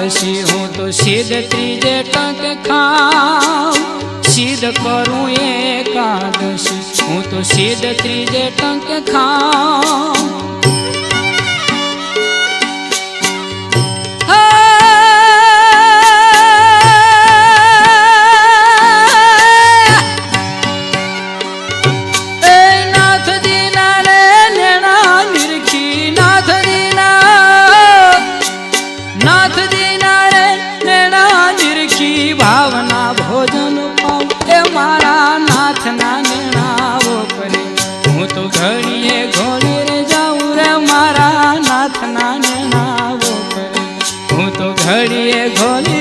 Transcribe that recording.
એકાદશી હું તો સિદ્ધ ત્રીજે ટંક ખાઉં સિદ્ધ કરું એકાદશી હું તો સિદ્ધ ત્રીજે ટંક ખાઉં ભાવના ભોજન પાઉં એ મારા નાથના નેણાવો કરે હું તો ઘડીએ ઘોડી રે જાઉં રે મારા નાથના નેણાવો કરે હું તો ઘડીએ ઘોડી